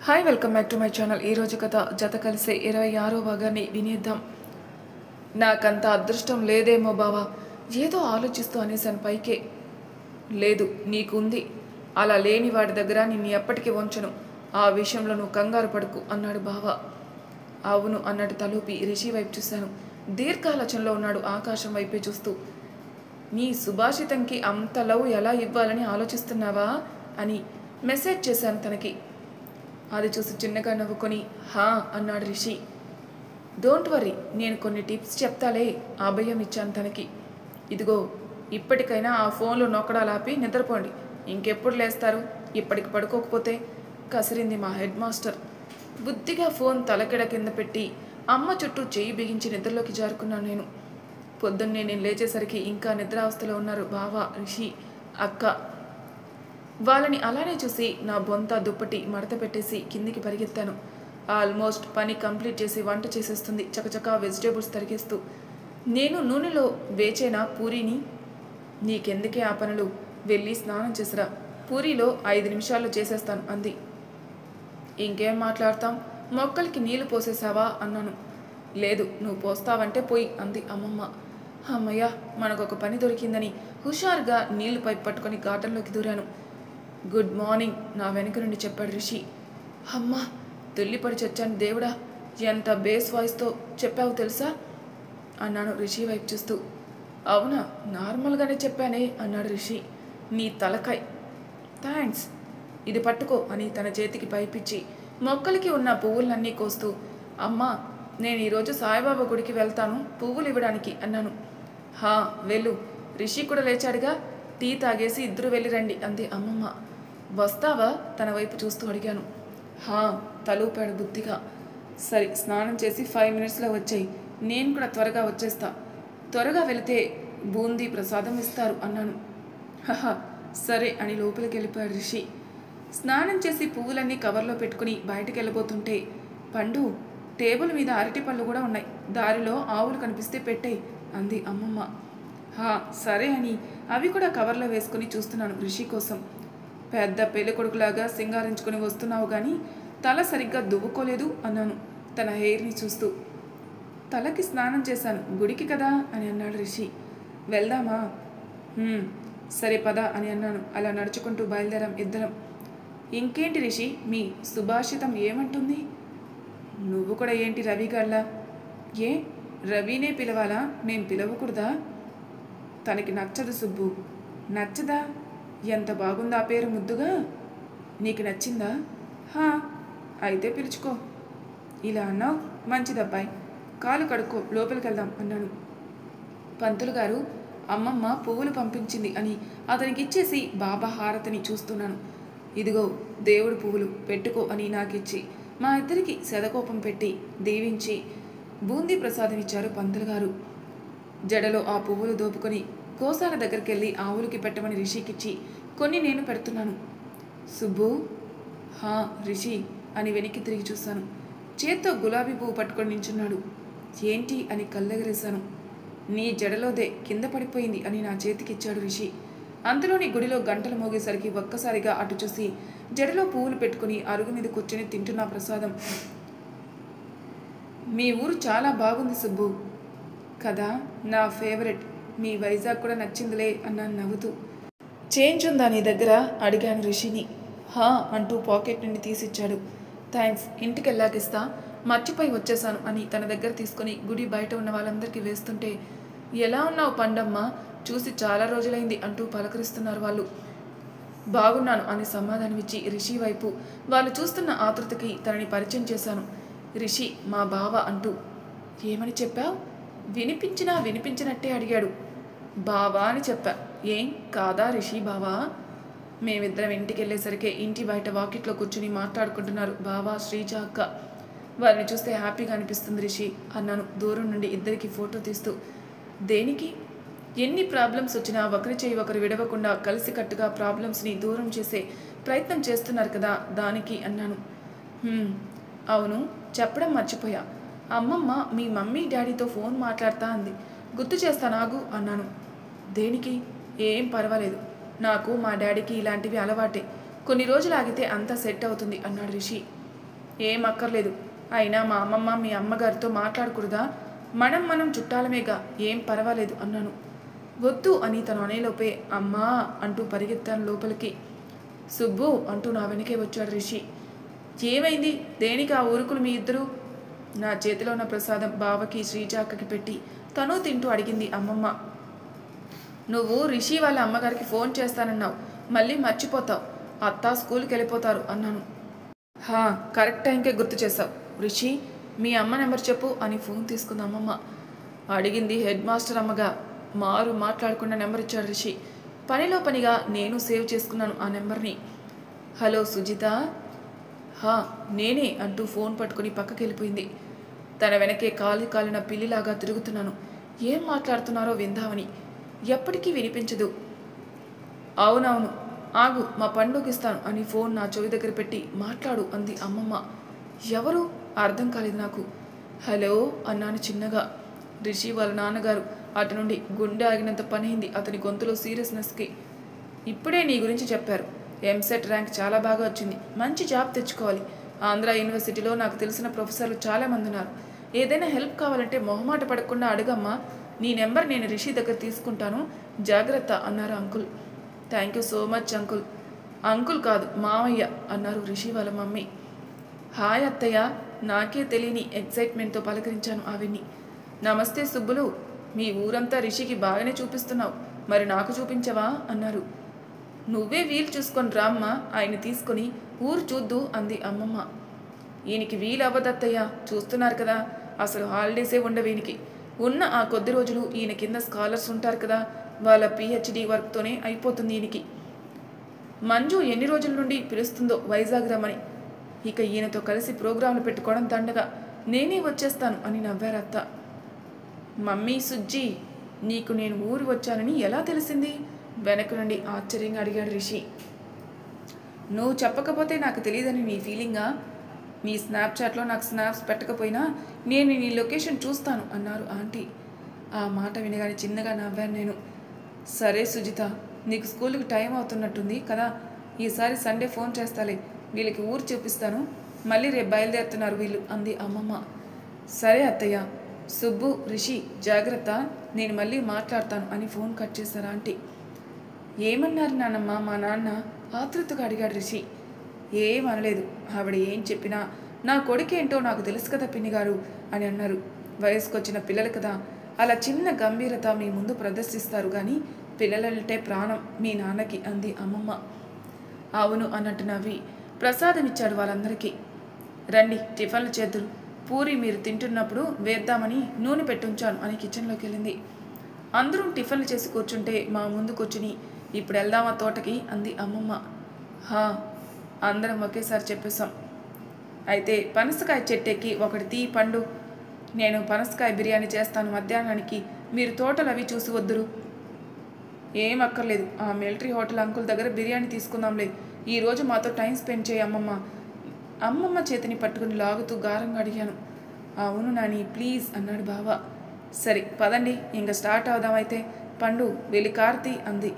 Hi welcome back to my channel. ఈరోజు కథ జత కలిసే 26వ భాగాన్ని వినేద్దాం. నాకంత అదృష్టం లేదేమో బావా, ఏదో ఆలోచిస్తూ అనేసాను పైకే. లేదు, నీకుంది. అలా లేని వాడి దగ్గర నిన్ను ఎప్పటికీ ఉంచను. ఆ విషయంలో నువ్వు కంగారు పడుకు అన్నాడు బావ. అవును అన్నట్టు తలూపి రిషి వైపు చూశాను. దీర్ఘాలోచనలో ఉన్నాడు ఆకాశం వైపే చూస్తూ. నీ సుభాషితంకి అంత లవ్ ఎలా ఇవ్వాలని ఆలోచిస్తున్నావా అని మెసేజ్ చేశాను తనకి. అది చూసి చిన్నగా నవ్వుకొని హా అన్నాడు రిషి. డోంట్ వరీ, నేను కొన్ని టిప్స్ చెప్తాలే అభయం ఇచ్చాను తనకి. ఇదిగో, ఇప్పటికైనా ఆ ఫోన్లో నొక్కడాలాపి నిద్రపోండి. ఇంకెప్పుడు లేస్తారు? ఇప్పటికి పడుకోకపోతే కసిరింది మా హెడ్ మాస్టర్. బుద్ధిగా ఫోన్ తలకెడ కింద పెట్టి అమ్మ చుట్టూ చేయి బిగించి నిద్రలోకి జారుకున్నాను నేను. పొద్దున్నే నేను లేచేసరికి ఇంకా నిద్రావస్థలో ఉన్నారు బావ, రిషి, అక్క. వాళ్ళని అలానే చూసి నా బొంత దుప్పటి మడత పెట్టేసి కిందికి పరిగెత్తాను. ఆల్మోస్ట్ పని కంప్లీట్ చేసి వంట చేసేస్తుంది చకచకా వెజిటేబుల్స్ తరిగేస్తూ. నేను నూనెలో వేచేనా పూరీని. నీకెందుకే ఆ పనులు, వెళ్ళి స్నానం చేసిరా, పూరీలో 5 నిమిషాల్లో చేసేస్తాను అంది. ఇంకేం మాట్లాడతాం, మొక్కలకి నీళ్లు పోసేసావా అన్నాను. లేదు, నువ్వు పోస్తావంటే పోయి అంది అమ్మమ్మ. అమ్మయ్య, మనకొక పని దొరికిందని హుషారుగా నీళ్లు పైపు పట్టుకొని గార్డెన్లోకి దూరాను. గుడ్ మార్నింగ్ నా వెనుక నుండి చెప్పాడు రిషి. అమ్మా, తుల్లిపడి చచ్చాను దేవుడా, ఎంత బేస్ వాయిస్తో చెప్పావు తెలుసా అన్నాను రిషి వైపు చూస్తూ. అవునా, నార్మల్గానే చెప్పానే అన్నాడు రిషి. నీ తలకాయ్. థ్యాంక్స్, ఇది పట్టుకో అని తన చేతికి పైపిచ్చి మొక్కలకి ఉన్న పువ్వులన్నీ కోస్తూ, అమ్మా నేను ఈరోజు సాయిబాబా గుడికి వెళ్తాను పువ్వులు ఇవ్వడానికి అన్నాను. హా వెళ్ళు, రిషి కూడా లేచాడుగా, టీ తాగేసి ఇద్దరు వెళ్ళి రండి అంది అమ్మమ్మ. వస్తావా తన వైపు చూస్తూ అడిగాను. హా తలూపాడు బుద్ధిగా. సరే, స్నానం చేసి 5 మినిట్స్లో వచ్చాయి, నేను కూడా త్వరగా వచ్చేస్తా. త్వరగా వెళితే బూందీ ప్రసాదం ఇస్తారు అన్నాను. హహా సరే అని లోపలికి వెళ్ళిపోయాడు రిషి. స్నానం చేసి పువ్వులన్నీ కవర్లో పెట్టుకుని బయటకు వెళ్ళబోతుంటే, పండు టేబుల్ మీద అరటి పళ్ళు కూడా ఉన్నాయి, దారిలో ఆవులు కనిపిస్తే పెట్టేయి అంది అమ్మమ్మ. హా సరే అని అవి కూడా కవర్లో వేసుకుని చూస్తున్నాను రిషి కోసం. పెద్ద పెళ్లి కొడుకులాగా సింగారించుకుని వస్తున్నావు కానీ తల సరిగ్గా దువ్వుకోలేదు అన్నాను తన హెయిర్ని చూస్తూ. తలకి స్నానం చేశాను, గుడికి కదా అని అన్నాడు రిషి. వెళ్దామా? సరే పద అని అన్నాను. అలా నడుచుకుంటూ బయలుదేరాం ఇద్దరం. ఇంకేంటి రిషి, మీ సుభాషితం ఏమంటుంది? నువ్వు కూడా ఏంటి రవిగాళ్ళ? ఏ రవినే పిలవాలా, మేం పిలవకూడదా? తనకి నచ్చదు సుబ్బు. నచ్చదా? ఎంత బాగుందా పేరు ముద్దుగా. నీకు నచ్చిందా? హా అయితే పిలుచుకో. ఇలా అన్నావు, మంచిదబ్బాయి, కాలు కడుక్కో, లోపలికి వెళ్దాం అన్నాను. పంతులు గారు, అమ్మమ్మ పువ్వులు పంపించింది అని అతనికి ఇచ్చేసి బాబా హారతిని చూస్తున్నాను. ఇదిగో దేవుడు పువ్వులు పెట్టుకో అని నాకిచ్చి మా ఇద్దరికి శతకోపం పెట్టి దీవించి బూందీ ప్రసాదం ఇచ్చారు పంతులు గారు. జడలో ఆ పువ్వులు దోపుకొని గోశాల దగ్గరికి వెళ్ళి ఆవులకి పెట్టమని రిషికిచ్చి కొన్ని నేను పెడుతున్నాను. సుబ్బు. హా రిషి అని వెనక్కి తిరిగి చూశాను. చేత్తో గులాబీ పువ్వు పట్టుకొని నించున్నాడు. ఏంటి అని కళ్ళెగరేశాను. నీ జడలోదే కింద పడిపోయింది అని నా చేతికిచ్చాడు రిషి. అంతలోని గుడిలో గంటలు మోగేసరికి ఒక్కసారిగా అటు చూసి జడలో పువ్వులు పెట్టుకుని అరుగు మీద కూర్చొని తింటున్నా ప్రసాదం. మీ ఊరు చాలా బాగుంది సుబ్బు. కదా, నా ఫేవరెట్. మీ వైజాగ్ కూడా నచ్చిందిలే అన్నాను నవ్వుతూ. చేంజ్ ఉందా నీ దగ్గర అడిగాను రిషిని. హా అంటూ పాకెట్ నుండి తీసిచ్చాడు. థ్యాంక్స్, ఇంటికి వెళ్ళాకిస్తా, మర్చిపోయి వచ్చేసాను అని తన దగ్గర తీసుకుని గుడి బయట ఉన్న వాళ్ళందరికీ వేస్తుంటే, ఎలా ఉన్నావు పండమ్మ, చూసి చాలా రోజులైంది అంటూ పలకరిస్తున్నారు వాళ్ళు. బాగున్నాను అని సమాధానమిచ్చి రిషి వైపు వాళ్ళు చూస్తున్న ఆతృతకి తనని పరిచయం చేశాను. రిషి మా బావ అంటూ. ఏమని చెప్పావు? వినిపించినట్టే అడిగాడు. బావా అని చెప్పా. ఏం కాదా రిషి బావా? మేమిద్దరం ఇంటికి వెళ్ళేసరికి ఇంటి బయట వాకిట్లో కూర్చుని మాట్లాడుకుంటున్నారు బావా, శ్రీజ అక్క. వారిని చూస్తే హ్యాపీగా అనిపిస్తుంది రిషి అన్నాను దూరం నుండి ఇద్దరికి ఫోటో తీస్తూ. దేనికి? ఎన్ని ప్రాబ్లమ్స్ వచ్చినా ఒకరి చేయి ఒకరు విడవకుండా కలిసికట్టుగా ప్రాబ్లమ్స్ని దూరం చేసే ప్రయత్నం చేస్తున్నారు కదా, దానికి అన్నాను. అవును, చెప్పడం మర్చిపోయా. అమ్మమ్మ మీ మమ్మీ డాడీతో ఫోన్ మాట్లాడతా అంది, గుర్తు చేస్తానాగు అన్నాను. దేనికి? ఏం పర్వాలేదు, నాకు మా డాడీకి ఇలాంటివి అలవాటే, కొన్ని రోజులు ఆగితే అంతా సెట్ అవుతుంది అన్నాడు రిషి. ఏం అక్కర్లేదు. అయినా మా అమ్మమ్మ మీ అమ్మగారితో మాట్లాడకూడదా? మనం చుట్టాలమేగా, ఏం పర్వాలేదు అన్నాను. వద్దు అని తను అనేలోపే అమ్మా అంటూ పరిగెత్తాను లోపలికి. సుబ్బు అంటూ నా వెనకే వచ్చాడు రిషి. ఏమైంది? దేనికి ఆ ఊరుకులు మీ ఇద్దరు? నా చేతిలో ఉన్న ప్రసాదం బావకి శ్రీజాక్కకి పెట్టి తను తింటూ అడిగింది అమ్మమ్మ. నువ్వు రిషి వాళ్ళ అమ్మగారికి ఫోన్ చేస్తానన్నావు, మళ్ళీ మర్చిపోతావు. అత్త స్కూల్కి వెళ్ళిపోతారు అన్నాను. కరెక్ట్ టైంకే గుర్తు చేశావు. రిషి, మీ అమ్మ నెంబర్ చెప్పు అని ఫోన్ తీసుకుంది అమ్మమ్మ. అడిగింది హెడ్ మాస్టర్ అమ్మగా. మారు మాట్లాడకుండా నెంబర్ ఇచ్చాడు రిషి. పనిలో పనిగా నేను సేవ్ చేసుకున్నాను ఆ నెంబర్ని. హలో సుజిత. నేనే అంటూ ఫోన్ పట్టుకుని పక్కకి వెళ్ళిపోయింది. తన వెనకే కాలిన పిల్లిలాగా తిరుగుతున్నాను. ఏం మాట్లాడుతున్నారో విందామని. ఎప్పటికీ వినిపించదు. అవునవును, ఆగు, మా పండుగకి ఇస్తాను అని ఫోన్ నా చెవి దగ్గర పెట్టి మాట్లాడు అంది అమ్మమ్మ. ఎవరు? అర్థం కాలేదు నాకు. హలో అన్నాను చిన్నగా. రిషి వాళ్ళ నాన్నగారు. అటు నుండి గుండె ఆగినంత పనైంది అతని గొంతులో సీరియస్నెస్కి. ఇప్పుడే నీ గురించి చెప్పారు. ఎంసెట్ ర్యాంక్ చాలా బాగా వచ్చింది. మంచి జాబ్ తెచ్చుకోవాలి. ఆంధ్ర యూనివర్సిటీలో నాకు తెలిసిన ప్రొఫెసర్లు చాలామంది ఉన్నారు. ఏదైనా హెల్ప్ కావాలంటే మొహమాట పడకుండా అడగమ్మా. నీ నెంబర్ నేను రిషి దగ్గర తీసుకుంటాను, జాగ్రత్త అన్నారు uncle. Thank you so much uncle. Uncle కాదు, మావయ్య అన్నారు రిషి వాళ్ళ మమ్మీ. హాయ్ అత్తయ్య. నాకే తెలియని ఎక్సైట్మెంట్తో పలకరించాను ఆవిడ్ని. నమస్తే సుబ్బులు. మీ ఊరంతా రిషికి బాగానే చూపిస్తున్నావు, మరి నాకు చూపించవా అన్నారు. నువ్వే వీలు చూసుకొని రామ్మా, ఆయన తీసుకొని ఊరు చూద్దు అంది అమ్మమ్మ. ఈయనకి వీలు అవ్వదత్తయ్య, చూస్తున్నారు కదా, అసలు హాలిడేసే ఉండవు ఈయనకి. ఉన్న ఆ కొద్ది రోజులు ఈయన కింద స్కాలర్స్ ఉంటారు కదా, వాళ్ళ పిహెచ్డి వర్క్తోనే అయిపోతుంది ఈయనకి. మంజు ఎన్ని రోజుల నుండి పిలుస్తుందో వైజాగ్ రమ్మని. ఇక ఈయనతో కలిసి ప్రోగ్రాంలు పెట్టుకోవడం దండగా. నేనే వచ్చేస్తాను అని నవ్వారు అత్త. మమ్మీ సుజ్జి, నీకు నేను ఊరు వచ్చానని ఎలా తెలిసింది? వెనక నుండి ఆశ్చర్యంగా అడిగాడు రిషి. నువ్వు చెప్పకపోతే నాకు తెలియదని నీ ఫీలింగా? మీ స్నాప్చాట్లో నాకు స్నాప్స్ పెట్టకపోయినా నేను నీ లొకేషన్ చూస్తాను అన్నారు ఆంటీ. ఆ మాట వినగానే చిన్నగా నవ్వాను నేను. సరే సుజిత, నీకు స్కూల్కి టైం అవుతున్నట్టుంది కదా, ఈసారి సండే ఫోన్ చేస్తాలే, వీళ్ళకి ఊరు చూపిస్తాను, మళ్ళీ రేపు బయలుదేరుతున్నారు వీళ్ళు అంది అమ్మమ్మ. సరే అత్తయ్య. సుబ్బు, రిషి జాగ్రత్త, నేను మళ్ళీ మాట్లాడతాను అని ఫోన్ కట్ చేశారు ఆంటీ. ఏమన్నారు నాన్నమ్మ మా నాన్న? ఆతృతగా అడిగాడు రిషి. ఏమనలేదు. ఆవిడ ఏం చెప్పినా నా కొడుకేంటో నాకు తెలుసు కదా పిన్నిగారు అని అన్నారు. వయసుకొచ్చిన పిల్లలు కదా, అలా చిన్న గంభీరత మీ ముందు ప్రదర్శిస్తారు కానీ పిల్లలంటే ప్రాణం మీ నాన్నకి అంది అమ్మమ్మ. అవును అన్నట్టు నవ్వి ప్రసాదం ఇచ్చాడు వాళ్ళందరికీ. రండి టిఫిన్లు చేద్దురు, పూరి మీరు తింటున్నప్పుడు వేద్దామని నూనె పెట్టుంచాను అని కిచెన్లోకి వెళ్ళింది. అందరూ టిఫిన్లు చేసి కూర్చుంటే మా ముందు కూర్చుని ఇప్పుడు వెళ్దామా తోటకి అంది అమ్మమ్మ. అందరం ఒకేసారి చెప్పేశాం. అయితే పనసకాయ చెట్టెక్కి ఒకటి తీ పండు, నేను పనసకాయ బిర్యానీ చేస్తాను మధ్యాహ్నానికి, మీరు తోటలు అవి చూసి వద్దురు. ఏం అక్కర్లేదు, ఆ మిలిటరీ హోటల్ అంకుల్ దగ్గర బిర్యానీ తీసుకుందాంలే, ఈరోజు మాతో టైం స్పెండ్ చేయి అమ్మమ్మ. అమ్మమ్మ చేతిని పట్టుకుని లాగుతూ గారంగా అడిగాను. అవును నాని ప్లీజ్ అన్నాడు బావ. సరే పదండి, ఇంకా స్టార్ట్ అవుదామైతే. పండు వెళ్ళి కార్తీ అంది.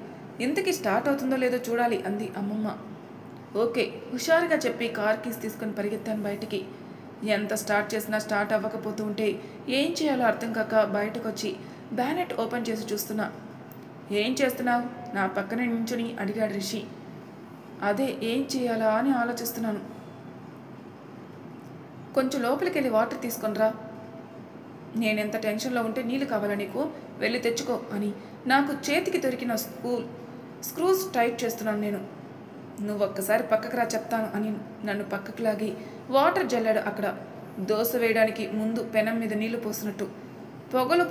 ఇంతకీ స్టార్ట్ అవుతుందో లేదో చూడాలి అంది అమ్మమ్మ. ఓకే హుషారుగా చెప్పి కార్ కీస్ తీసుకొని పరిగెత్తాను బయటికి. ఎంత స్టార్ట్ చేసినా స్టార్ట్ అవ్వకపోతూ ఉంటే ఏం చేయాలో అర్థం కాక బయటకు వచ్చి బ్యానెట్ ఓపెన్ చేసి చూస్తున్నా. ఏం చేస్తున్నావు? నా పక్కనే నించుని అడిగాడు రిషి. అదే ఏం చేయాలా అని ఆలోచిస్తున్నాను. కొంచెం లోపలికి వెళ్ళి వాటర్ తీసుకొనిరా. నేనెంత టెన్షన్లో ఉంటే నీళ్ళు కావాలా నీకు? వెళ్ళి తెచ్చుకో అని నాకు చేతికి దొరికిన స్క్రూస్ టైట్ చేస్తున్నాను నేను. నువ్వు ఒక్కసారి పక్కకు రా చెప్తాను అని నన్ను పక్కకు లాగి వాటర్ జల్లాడు అక్కడ. దోశ వేయడానికి ముందు పెనం మీద నీళ్లు పోసినట్టు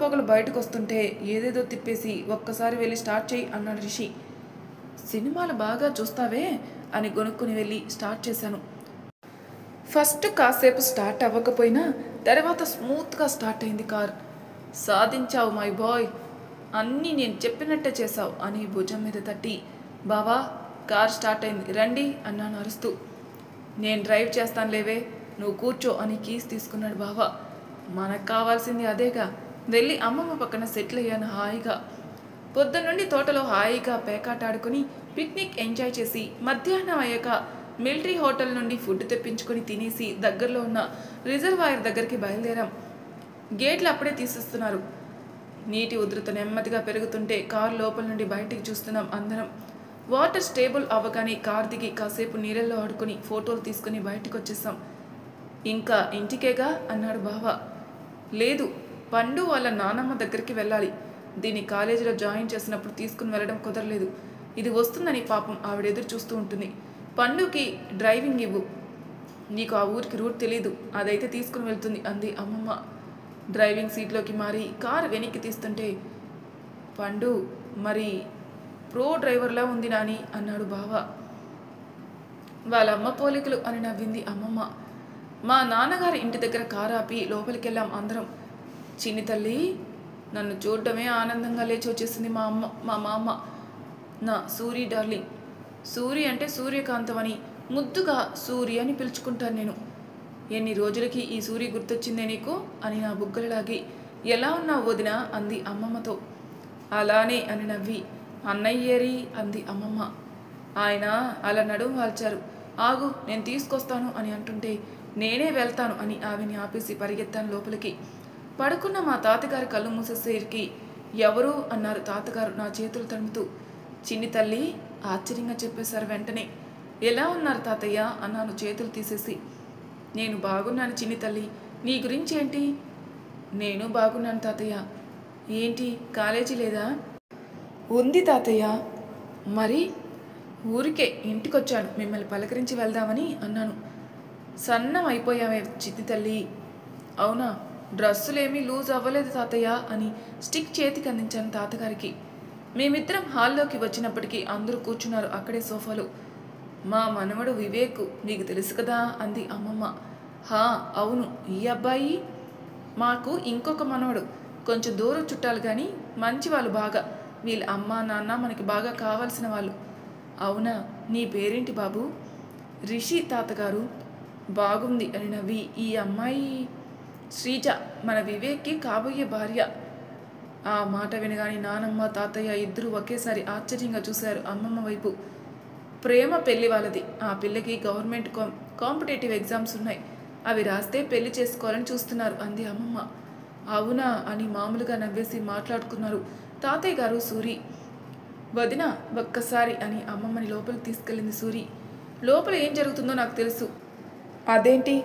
పొగలు బయటకు వస్తుంటే ఏదేదో తిప్పేసి ఒక్కసారి వెళ్ళి స్టార్ట్ చేయి అన్నాడు రిషి. సినిమాలు బాగా చూస్తావే అని గొనుక్కుని వెళ్ళి స్టార్ట్ చేశాను. ఫస్ట్ కాసేపు స్టార్ట్ అవ్వకపోయినా తర్వాత స్మూత్గా స్టార్ట్ అయింది కార్. సాధించావు మై బాయ్, అన్నీ నేను చెప్పినట్టే చేశావు అని భుజం మీద తట్టి బావా కార్ స్టార్ట్ అయింది రండి అన్నాను అరుస్తూ. నేను డ్రైవ్ చేస్తాను లేవే, నువ్వు కూర్చో అని కీస్ తీసుకున్నాడు బావ. మనకు కావాల్సింది అదేగా. వెళ్ళి అమ్మమ్మ పక్కన సెటిల్ అయ్యాను హాయిగా. పొద్దున్నుండి తోటలో హాయిగా పేకాట ఆడుకుని పిక్నిక్ ఎంజాయ్ చేసి మధ్యాహ్నం అయ్యాక మిలిటరీ హోటల్ నుండి ఫుడ్ తెప్పించుకొని తినేసి దగ్గరలో ఉన్న రిజర్వాయర్ దగ్గరికి బయలుదేరాం. గేట్లు అప్పుడే తీసిస్తున్నారు. నీటి ఉధృత నెమ్మదిగా పెరుగుతుంటే కారు లోపల నుండి బయటికి చూస్తున్నాం అందరం. వాటర్ స్టేబుల్ అవ్వగానే కార్ దిగి కాసేపు నీళ్ళల్లో ఆడుకుని ఫోటోలు తీసుకుని బయటకు వచ్చేసాం. ఇంకా ఇంటికేగా అన్నాడు బావ. లేదు, పండు వాళ్ళ నానమ్మ దగ్గరికి వెళ్ళాలి. దీన్ని కాలేజీలో జాయిన్ చేసినప్పుడు తీసుకుని వెళ్ళడం కుదరలేదు. ఇది వస్తుందని పాపం ఆవిడ ఎదురు చూస్తూ ఉంటుంది. పండుకి డ్రైవింగ్ ఇవ్వు, నీకు ఆ ఊరికి రూట్ తెలీదు, అదైతే తీసుకుని వెళ్తుంది అంది అమ్మమ్మ. డ్రైవింగ్ సీట్లోకి మారి కారు వెనక్కి తీస్తుంటే, పండు మరి ప్రో డ్రైవర్లా ఉంది నాని అన్నాడు బావ. వాళ్ళ అమ్మ పోలికలు అని నవ్వింది అమ్మమ్మ. మా నాన్నగారి ఇంటి దగ్గర కారు ఆపి లోపలికి వెళ్ళాం అందరం. చిన్ని తల్లి, నన్ను చూడటమే ఆనందంగా లేచి వచ్చేసింది మా మామ. నా సూరి డార్లింగ్. సూరి అంటే సూర్యకాంతం అని ముద్దుగా సూరి అని పిలుచుకుంటాను నేను. ఎన్ని రోజులకి ఈ సూరి గుర్తొచ్చిందే నీకు అని నా బుగ్గలలాగి, ఎలా ఉన్నావు వదినా అంది అమ్మమ్మతో. అలానే అని నవ్వి, అన్నయ్యేరి అంది అమ్మమ్మ. ఆయన అలా నడుము వాల్చారు. ఆగు, నేను తీసుకొస్తాను అని అంటుంటే, నేనే వెళ్తాను అని ఆవిని ఆపేసి పరిగెత్తాను లోపలికి. పడుకున్న మా తాతగారి కళ్ళు మూసేసరికి, ఎవరు అన్నారు తాతగారు నా చేతులు తడుముతూ. చిన్ని తల్లి ఆశ్చర్యంగా చెప్పేశారు వెంటనే. ఎలా ఉన్నారు తాతయ్య అన్నాను చేతులు తీసేసి. నేను బాగున్నాను చిన్ని తల్లి, నీ గురించి ఏంటి? నేను బాగున్నాను తాతయ్య. ఏంటి కాలేజీ లేదా? ఉంది తాతయ్య. మరి? ఊరికే ఇంటికొచ్చాను, మిమ్మల్ని పలకరించి వెళ్దామని అన్నాను. సన్నం అయిపోయామే చిన్ని తల్లి. అవునా, డ్రెస్సులేమీ లూజ్ అవ్వలేదు తాతయ్య అని స్టిక్ చేతికి అందించాను తాతగారికి. మేమిద్దరం హాల్లోకి వచ్చినప్పటికీ అందరూ కూర్చున్నారు అక్కడే సోఫాలో. మా మనవడు వివేక్, నీకు తెలుసు కదా అంది అమ్మమ్మ. హా అవును, ఈ అబ్బాయి? మాకు ఇంకొక మనవడు, కొంచెం దూరం చుట్టాలు కానీ మంచివాళ్ళు బాగా. వీళ్ళ అమ్మ నాన్న మనకి బాగా కావాల్సిన వాళ్ళు. అవునా, నీ పేరేంటి బాబు? రిషి తాతగారు. బాగుంది అని నవ్వి, ఈ అమ్మాయి శ్రీజ, మన వివేక్కి కాబోయే భార్య. ఆ మాట వినగానే నానమ్మ తాతయ్య ఇద్దరూ ఒకేసారి ఆశ్చర్యంగా చూశారు అమ్మమ్మ వైపు. ప్రేమ పెళ్లి వాళ్ళది. ఆ పిల్లకి గవర్నమెంట్ కాంపిటేటివ్ ఎగ్జామ్స్ ఉన్నాయి, అవి రాస్తే పెళ్లి చేసుకోవాలని చూస్తున్నారు అంది అమ్మమ్మ. అవునా అని మామూలుగా నవ్వేసి మాట్లాడుకున్నారు తాతయ్య గారు సూరి. వదిన ఒక్కసారి అని అమ్మమ్మని లోపలికి తీసుకెళ్ళింది సూరి. లోపల ఏం జరుగుతుందో నాకు తెలుసు. అదేంటి,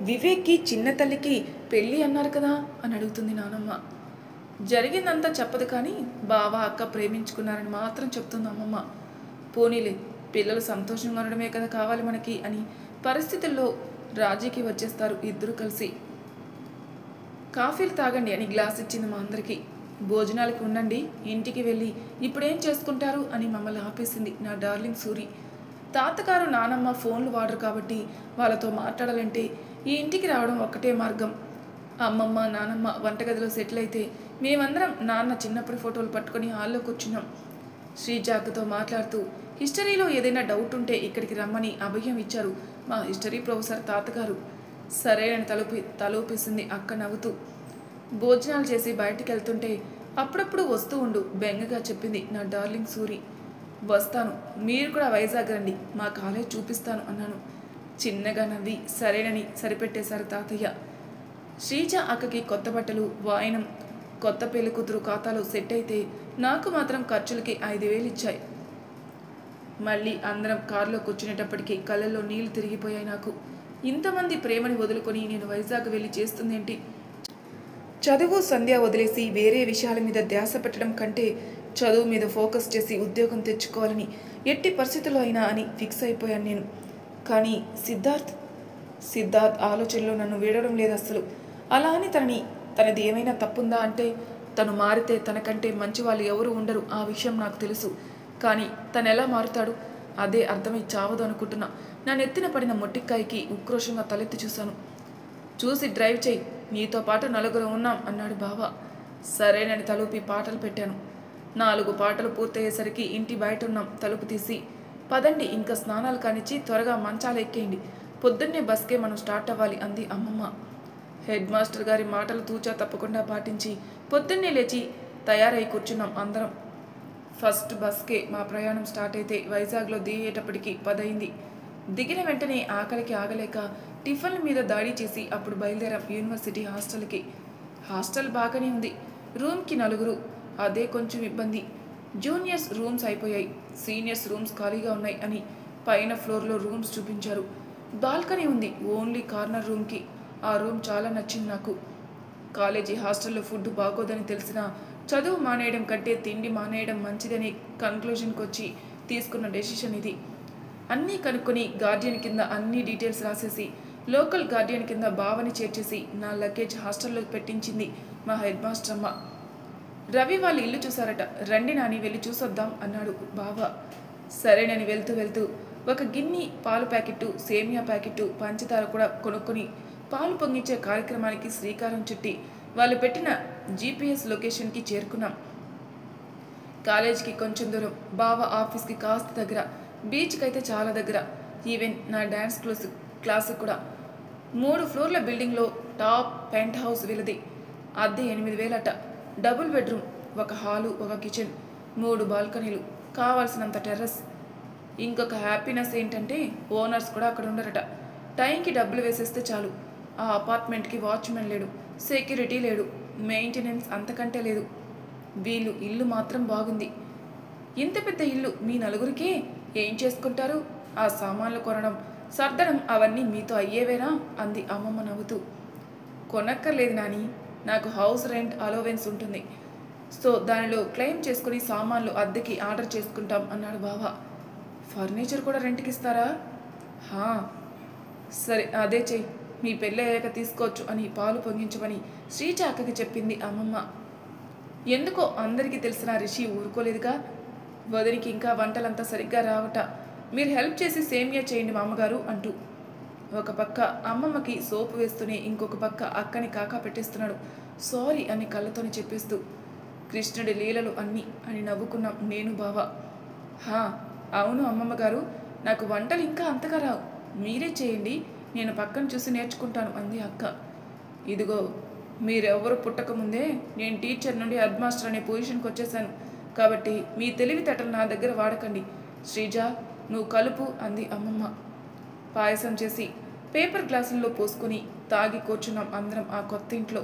వివేక్కి చిన్న తల్లికి పెళ్ళి అన్నారు కదా అని అడుగుతుంది నానమ్మ. జరిగిందంతా చెప్పదు కానీ బావ అక్క ప్రేమించుకున్నారని మాత్రం చెప్తుంది అమ్మమ్మ. పోనీలే, పిల్లలు సంతోషంగా ఉండడమే కదా కావాలి మనకి అని పరిస్థితుల్లో రాజీకి వచ్చేస్తారు ఇద్దరు కలిసి. కాఫీలు తాగండి అని గ్లాస్ ఇచ్చింది మా అందరికీ. భోజనాలకు ఉండండి, ఇంటికి వెళ్ళి ఇప్పుడేం చేసుకుంటారు అని మమ్మల్ని ఆపేసింది నా డార్లింగ్ సూరి. తాతగారు నానమ్మ ఫోన్లు వాడరు కాబట్టి వాళ్ళతో మాట్లాడాలంటే ఈ ఇంటికి రావడం ఒక్కటే మార్గం. అమ్మమ్మ నానమ్మ వంటగదిలో సెటిల్ అయితే మేమందరం నాన్న చిన్నప్పటి ఫోటోలు పట్టుకొని హాల్లో కూర్చున్నాం. శ్రీజాకతో మాట్లాడుతూ హిస్టరీలో ఏదైనా డౌట్ ఉంటే ఇక్కడికి రమ్మని అభయం ఇచ్చారు మా హిస్టరీ ప్రొఫెసర్ తాతగారు. సరేనని తలూపేసింది అక్క నవ్వుతూ. భోజనాలు చేసి బయటికి వెళ్తుంటే, అప్పుడప్పుడు వస్తూ ఉండు బెంగగా చెప్పింది నా డార్లింగ్ సూరి. వస్తాను, మీరు కూడా వైజాగ్ రండి, మా కాలేజ్ చూపిస్తాను అన్నాను. చిన్నగా నవ్వి సరేనని సరిపెట్టేశారు తాతయ్య. శ్రీజ అక్కకి కొత్త బట్టలు, వాయనం, కొత్త పెళ్లి కూతురు ఖాతాలో సెట్ అయితే నాకు మాత్రం ఖర్చులకి 5,000 ఇచ్చాయి. మళ్ళీ అందరం కారులో కూర్చునేటప్పటికీ కళ్ళల్లో నీళ్లు తిరిగిపోయాయి నాకు. ఇంతమంది ప్రేమని వదులుకొని నేను వైజాగ్ వెళ్ళి చేస్తుందేంటి? చదువు సంధ్య వదిలేసి వేరే విషయాల మీద ధ్యాస పెట్టడం కంటే చదువు మీద ఫోకస్ చేసి ఉద్యోగం తెచ్చుకోవాలని ఎట్టి పరిస్థితుల్లో అయినా అని ఫిక్స్ అయిపోయాను నేను. కానీ సిద్ధార్థ్ ఆలోచనలో నన్ను వీడడం లేదు అస్సలు. అలా అని తనది ఏమైనా తప్పుందా అంటే, తను మారితే తనకంటే మంచి వాళ్ళు ఎవరు ఉండరు, ఆ విషయం నాకు తెలుసు. కానీ తను ఎలా మారుతాడు అదే అర్థమై చావదు అనుకుంటున్నా. నా నెత్తిన పడిన మొట్టికాయకి ఉక్రోషంగా తలెత్తి చూశాను. చూసి డ్రైవ్ చేయి, నీతో పాటు 4 ఉన్నాం అన్నాడు బావ. సరేనని తలుపి పాటలు పెట్టాను. 4 పాటలు పూర్తయ్యేసరికి ఇంటి బయట ఉన్నాం. తలుపు తీసి, పదండి ఇంకా స్నానాలు కానిచ్చి త్వరగా మంచాలు ఎక్కేయండి, పొద్దున్నే బస్కే మనం స్టార్ట్ అవ్వాలి అంది అమ్మమ్మ. హెడ్ మాస్టర్ గారి మాటలు తూచా తప్పకుండా పాటించి పొద్దున్నే లేచి తయారై కూర్చున్నాం అందరం. ఫస్ట్ బస్కే మా ప్రయాణం స్టార్ట్ అయితే వైజాగ్లో దిగేటప్పటికి 10 అయింది. దిగిన వెంటనే ఆకలికి ఆగలేక టిఫిన్ల మీద దాడి చేసి అప్పుడు బయలుదేరాం యూనివర్సిటీ హాస్టల్కి. హాస్టల్ బాగానే ఉంది. రూమ్కి 4. అదే కొంచెం ఇబ్బంది. జూనియర్స్ రూమ్స్ అయిపోయాయి, సీనియర్స్ రూమ్స్ ఖాళీగా ఉన్నాయి అని పైన ఫ్లోర్లో రూమ్స్ చూపించారు. బాల్కనీ ఉంది ఓన్లీ కార్నర్ రూమ్కి. ఆ రూమ్ చాలా నచ్చింది నాకు. కాలేజీ హాస్టల్లో ఫుడ్ బాగోదని తెలిసినా చదువు మానేయడం కంటే తిండి మానేయడం మంచిదని కన్క్లూజన్కి వచ్చి తీసుకున్న డెసిషన్ ఇది. అన్నీ కనుక్కొని గార్డియన్ కింద అన్ని డీటెయిల్స్ రాసేసి లోకల్ గార్డియన్ కింద బావని చేర్చేసి నా లగేజ్ హాస్టల్లో పెట్టించింది మా హెడ్ మాస్టర్ అమ్మ. రవి వాళ్ళు ఇల్లు చూసారట, రండి నాని వెళ్ళి చూసొద్దాం అన్నాడు బావ. సరేనని వెళ్తూ ఒక గిన్నె పాలు ప్యాకెట్టు, సేమియా ప్యాకెట్టు, పంచదార కూడా కొనుక్కొని పాలు పొంగించే కార్యక్రమానికి శ్రీకారం చుట్టి వాళ్ళు పెట్టిన జీపీఎస్ లొకేషన్కి చేరుకున్నాం. కాలేజీకి కొంచెం దూరం, బావ ఆఫీస్కి కాస్త దగ్గర, బీచ్కి అయితే చాలా దగ్గర. ఈవెన్ నా డ్యాన్స్ క్లాసు కూడా. 3 ఫ్లోర్ల బిల్డింగ్లో టాప్ పెంట్ హౌస్ వీళ్ళది. అద్దె 8,000 అట. డబుల్ బెడ్రూమ్, ఒక హాలు, ఒక కిచెన్, 3 బాల్కనీలు, కావాల్సినంత టెర్రస్. ఇంకొక హ్యాపీనెస్ ఏంటంటే ఓనర్స్ కూడా అక్కడ ఉండరట. టైంకి డబ్బులు వేసేస్తే చాలు. ఆ అపార్ట్మెంట్కి వాచ్మెన్ లేడు, సెక్యూరిటీ లేడు, మెయింటెనెన్స్ అంతకంటే లేదు. వీళ్ళు ఇల్లు మాత్రం బాగుంది. ఇంత పెద్ద ఇల్లు మీ 4గురికే ఏం చేసుకుంటారు? ఆ సామాన్లు కొనడం, సర్దడం అవన్నీ మీతో అయ్యేవేనా అంది అమ్మమ్మ నవ్వుతూ. కొనక్కర్లేదు నాని, నాకు హౌస్ రెంట్ అలవెన్స్ ఉంటుంది. సో దానిలో క్లెయిమ్ చేసుకుని సామాన్లు అద్దెకి ఆర్డర్ చేసుకుంటాం అన్నాడు బావ. ఫర్నిచర్ కూడా రెంట్కి ఇస్తారా? హా, సరే అదే చెయ్యి, మీ పెళ్ళి అయ్యాక తీసుకోవచ్చు అని పాలు పొంగించమని శ్రీచాకకి చెప్పింది అమ్మమ్మ. ఎందుకో అందరికీ తెలిసిన రిషి ఊరుకోలేదుగా. వదినికి ఇంకా వంటలంతా సరిగ్గా రావట, మీరు హెల్ప్ చేసి సేమియా చేయండి మామగారు అంటూ. ఒక పక్క అమ్మమ్మకి సోపు వేస్తూనే ఇంకొక పక్క అక్కని కాకా పెట్టేస్తున్నాడు. సారీ అని కళ్ళతోనే చెప్పేస్తూ. కృష్ణుడి లీలలు అన్నీ అని నవ్వుకున్నాం నేను బావ. హా అవును అమ్మమ్మ గారు, నాకు వంటలు ఇంకా అంతగా రావు, మీరే చేయండి, నేను పక్కన చూసి నేర్చుకుంటాను అంది అక్క. ఇదిగో, మీరెవరు పుట్టకముందే నేను టీచర్ నుండి హెడ్ మాస్టర్ అనే పొజిషన్కి వచ్చేసాను. కాబట్టి మీ తెలివితేటలు నా దగ్గర వాడకండి. శ్రీజ, నువ్వు కలుపు అంది అమ్మమ్మ. పాయసం చేసి పేపర్ గ్లాసుల్లో పోసుకొని తాగి కూర్చున్నాం అందరం ఆ కొత్త ఇంట్లో.